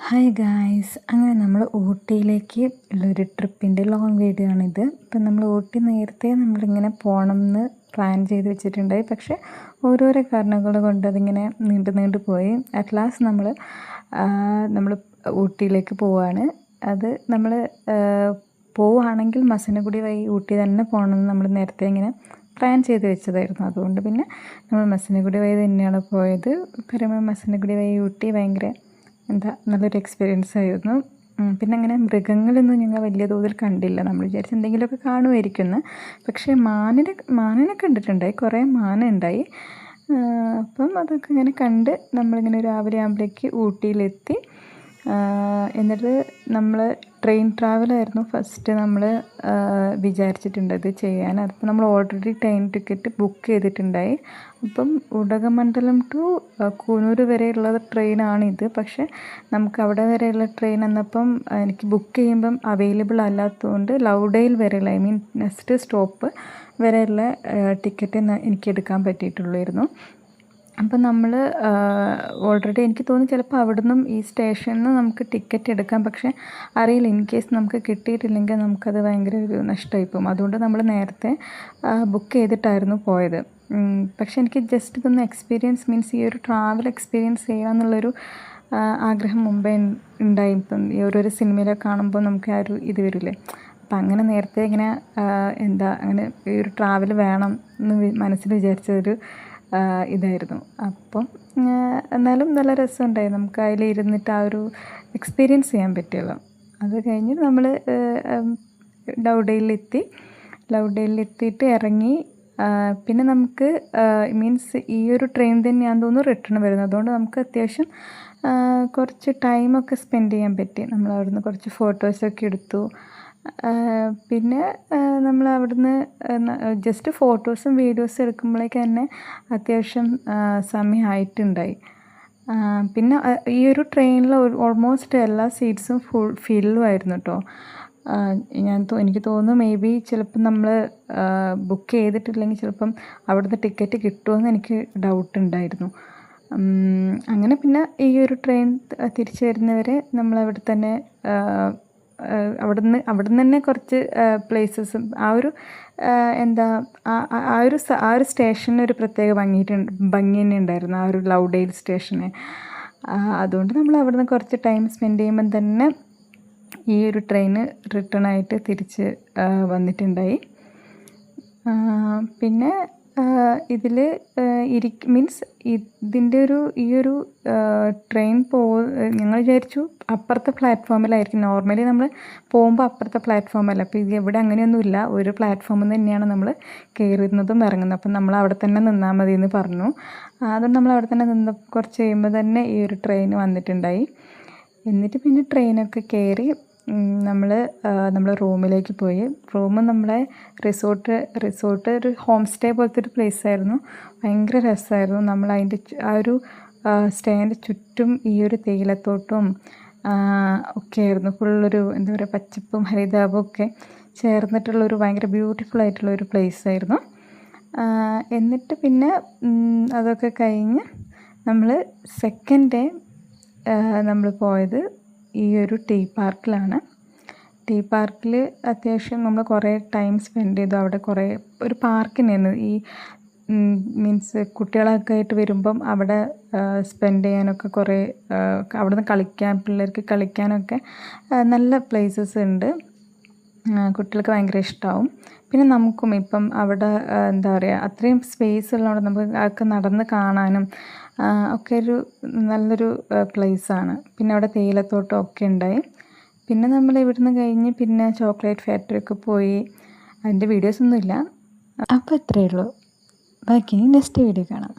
Hi guys, അങ്ങനെ നമ്മൾ ഊട്ടിയിലേക്ക് ഉള്ളൊരു ട്രിപ്പിൻ്റെ ലോങ് വീഡിയോ ആണിത്. ഇപ്പം നമ്മൾ ഊട്ടി നേരത്തെ നമ്മളിങ്ങനെ പോകണം എന്ന് പ്ലാൻ ചെയ്ത് വെച്ചിട്ടുണ്ടായി. പക്ഷേ ഓരോരോ കാരണങ്ങൾ കൊണ്ട് അതിങ്ങനെ നീണ്ടു പോയി. അറ്റ് ലാസ്റ്റ് നമ്മൾ ഊട്ടിയിലേക്ക് പോവുകയാണ്. അത് നമ്മൾ പോവുകയാണെങ്കിൽ മസനഗുഡി വഴി ഊട്ടി തന്നെ പോകണമെന്ന് നമ്മൾ നേരത്തെ ഇങ്ങനെ പ്ലാൻ ചെയ്ത് വെച്ചതായിരുന്നു. അതുകൊണ്ട് പിന്നെ നമ്മൾ മസനഗുഡി വഴി തന്നെയാണ് പോയത്. പറയുമ്പോൾ മസനഗുഡി വഴി ഊട്ടി ഭയങ്കര നല്ലൊരു എക്സ്പീരിയൻസ് ആയിരുന്നു. പിന്നെ അങ്ങനെ മൃഗങ്ങളൊന്നും ഞങ്ങൾ വലിയ തോതിൽ കണ്ടില്ല. നമ്മൾ വിചാരിച്ച് എന്തെങ്കിലുമൊക്കെ കാണുമായിരിക്കുമെന്ന്. പക്ഷേ മാനിനെ കണ്ടിട്ടുണ്ടായി, കുറേ മാന ഉണ്ടായി. അപ്പം അതൊക്കെ ഇങ്ങനെ കണ്ട് നമ്മളിങ്ങനെ രാവിലെ ആകുമ്പോഴേക്ക് ഊട്ടിയിലെത്തി. എന്നിട്ട് നമ്മൾ ട്രെയിൻ ട്രാവലായിരുന്നു ഫസ്റ്റ് നമ്മൾ വിചാരിച്ചിട്ടുണ്ടത് ചെയ്യാൻ. അതിപ്പോൾ നമ്മൾ ഓൾറെഡി ട്രെയിൻ ടിക്കറ്റ് ബുക്ക് ചെയ്തിട്ടുണ്ടായി. അപ്പം ഉദകമണ്ഡലം ടു കൂനൂർ വരെയുള്ള ട്രെയിനാണിത്. പക്ഷേ നമുക്ക് അവിടെ വരെയുള്ള ട്രെയിൻ എന്നപ്പം എനിക്ക് ബുക്ക് ചെയ്യുമ്പം അവൈലബിൾ അല്ലാത്തതുകൊണ്ട് ലൗഡേൽ വരെയുള്ള നെക്സ്റ്റ് സ്റ്റോപ്പ് വരെയുള്ള ടിക്കറ്റ് എനിക്ക് എടുക്കാൻ പറ്റിയിട്ടുള്ളായിരുന്നു. അപ്പം നമ്മൾ ഓൾറെഡി എനിക്ക് തോന്നി ചിലപ്പോൾ അവിടെ നിന്നും ഈ സ്റ്റേഷനിൽ നിന്ന് നമുക്ക് ടിക്കറ്റ് എടുക്കാം. പക്ഷേ അറിയില്ല, ഇൻ കേസ് നമുക്ക് കിട്ടിയിട്ടില്ലെങ്കിൽ നമുക്കത് ഭയങ്കര ഒരു നഷ്ടമായി പോകും. അതുകൊണ്ട് നമ്മൾ നേരത്തെ ബുക്ക് ചെയ്തിട്ടായിരുന്നു പോയത്. പക്ഷേ എനിക്ക് ജസ്റ്റ് ഇതൊന്ന് എക്സ്പീരിയൻസ് മീൻസ് ഈ ഒരു ട്രാവൽ എക്സ്പീരിയൻസ് ചെയ്യാമെന്നുള്ളൊരു ആഗ്രഹം മുമ്പേ ഉണ്ടായി. ഇപ്പം ഈ ഓരോരോ സിനിമയിലൊക്കെ കാണുമ്പോൾ നമുക്ക് ആ ഒരു ഇത് വരില്ലേ. അപ്പം അങ്ങനെ നേരത്തെ ഇങ്ങനെ അങ്ങനെ ഈ ഒരു ട്രാവൽ വേണം എന്ന് മനസ്സിൽ വിചാരിച്ചൊരു ഇതായിരുന്നു. അപ്പം എന്നാലും നല്ല രസമുണ്ടായി. നമുക്ക് അതിലിരുന്നിട്ട് ആ ഒരു എക്സ്പീരിയൻസ് ചെയ്യാൻ പറ്റുമല്ലോ. അത് കഴിഞ്ഞ് നമ്മൾ ലൗഡേലിലെത്തിയിട്ട് ഇറങ്ങി. പിന്നെ നമുക്ക് മീൻസ് ഈ ഒരു ട്രെയിൻ തന്നെയാണെന്ന് തോന്നുന്നു റിട്ടേൺ വരുന്നത്. അതുകൊണ്ട് നമുക്ക് അത്യാവശ്യം കുറച്ച് ടൈമൊക്കെ സ്പെൻഡ് ചെയ്യാൻ പറ്റി. നമ്മൾ അവിടുന്ന് കുറച്ച് ഫോട്ടോസൊക്കെ എടുത്തു. പിന്നെ നമ്മൾ അവിടുന്ന് ജസ്റ്റ് ഫോട്ടോസും വീഡിയോസും എടുക്കുമ്പോഴേക്ക് തന്നെ അത്യാവശ്യം സമയമായിട്ടുണ്ടായി. പിന്നെ ഈ ഒരു ട്രെയിനിൽ ഓൾമോസ്റ്റ് എല്ലാ സീറ്റ്സും ഫില്ലുമായിരുന്നു കേട്ടോ. എനിക്ക് തോന്നുന്നു മേ ബി ചിലപ്പം നമ്മൾ ബുക്ക് ചെയ്തിട്ടില്ലെങ്കിൽ ചിലപ്പം അവിടുന്ന് ടിക്കറ്റ് കിട്ടുമെന്ന് എനിക്ക് ഡൗട്ട് ഉണ്ടായിരുന്നു. അങ്ങനെ പിന്നെ ഈ ഒരു ട്രെയിൻ തിരിച്ചു വരുന്നവരെ നമ്മളവിടെ തന്നെ അവിടുന്ന് തന്നെ കുറച്ച് പ്ലേസസും ആ ഒരു ആ ഒരു സ്റ്റേഷന് ഒരു പ്രത്യേക ഭംഗി തന്നെ ഉണ്ടായിരുന്നു, ആ ഒരു ലൗഡേൽ സ്റ്റേഷന്. അതുകൊണ്ട് നമ്മൾ അവിടുന്ന് കുറച്ച് ടൈം സ്പെൻഡ് ചെയ്യുമ്പം തന്നെ ഈ ഒരു ട്രെയിന് റിട്ടേൺ ആയിട്ട് തിരിച്ച് വന്നിട്ടുണ്ടായി. പിന്നെ ഇതിൽ മീൻസ് ഇതിൻ്റെ ഈ ഒരു ട്രെയിൻ ഞങ്ങൾ വിചാരിച്ചു അപ്പുറത്തെ പ്ലാറ്റ്ഫോമിലായിരിക്കും. നോർമലി നമ്മൾ പോകുമ്പോൾ അപ്പുറത്തെ പ്ലാറ്റ്ഫോമല്ല. അപ്പോൾ ഇത് ഇവിടെ അങ്ങനെയൊന്നുമില്ല, ഒരു പ്ലാറ്റ്ഫോമിൽ തന്നെയാണ് നമ്മൾ കയറുന്നതും ഇറങ്ങുന്നത്. അപ്പം നമ്മൾ അവിടെ തന്നെ നിന്നാൽ മതി എന്ന് പറഞ്ഞു. അതുകൊണ്ട് നമ്മൾ അവിടെ തന്നെ നിന്ന് കുറച്ച് കഴിയുമ്പോൾ തന്നെ ഈ ഒരു ട്രെയിൻ വന്നിട്ടുണ്ടായി. എന്നിട്ട് പിന്നെ ട്രെയിനൊക്കെ കയറി നമ്മൾ റൂമിലേക്ക് പോയി. റൂം നമ്മളെ റിസോർട്ട് ഒരു ഹോം സ്റ്റേ പോലത്തെ ഒരു പ്ലേസ് ആയിരുന്നു. ഭയങ്കര രസമായിരുന്നു. നമ്മൾ അതിൻ്റെ ആ ഒരു സ്റ്റേൻ്റെ ചുറ്റും ഈ ഒരു തേയിലത്തോട്ടവും ഒക്കെ ആയിരുന്നു. ഫുള്ളൊരു എന്താ പറയുക, പച്ചപ്പും ഹരിതാപവും ഒക്കെ ചേർന്നിട്ടുള്ളൊരു ഭയങ്കര ബ്യൂട്ടിഫുൾ ആയിട്ടുള്ളൊരു പ്ലേസ് ആയിരുന്നു. എന്നിട്ട് പിന്നെ അതൊക്കെ കഴിഞ്ഞ് നമ്മൾ സെക്കൻഡ് ഡേ നമ്മൾ പോയത് ഈ ഒരു ടീ പാർക്കിലാണ്. ടീ പാർക്കിൽ അത്യാവശ്യം നമ്മൾ കുറേ ടൈം സ്പെൻഡ് ചെയ്തു. അവിടെ ഒരു പാർക്ക് തന്നെയാണ്. ഈ മീൻസ് കുട്ടികളൊക്കെ ആയിട്ട് വരുമ്പം അവിടെ സ്പെൻഡ് ചെയ്യാനൊക്കെ കുറേ അവിടെ നിന്ന് പിള്ളേർക്ക് കളിക്കാനൊക്കെ നല്ല പ്ലേസസ് ഉണ്ട്. കുട്ടികൾക്ക് ഭയങ്കര ഇഷ്ടമാവും. പിന്നെ നമുക്കും ഇപ്പം അവിടെ എന്താ പറയുക, അത്രയും സ്പേസ് ഉള്ളതുകൊണ്ട് നമുക്ക് അതൊക്കെ നടന്ന് കാണാനും ഒക്കെ ഒരു നല്ലൊരു പ്ലേസാണ്. പിന്നെ അവിടെ തേയിലത്തോട്ടം ഒക്കെ ഉണ്ടായി. പിന്നെ നമ്മൾ ഇവിടുന്ന് കഴിഞ്ഞ് പിന്നെ ചോക്ലേറ്റ് ഫാക്ടറി ഒക്കെ പോയി. അതിൻ്റെ വീഡിയോസൊന്നുമില്ല. അപ്പോൾ ഇത്രയേ ഉള്ളൂ. ബാക്കി നെക്സ്റ്റ് വീഡിയോ കാണാം.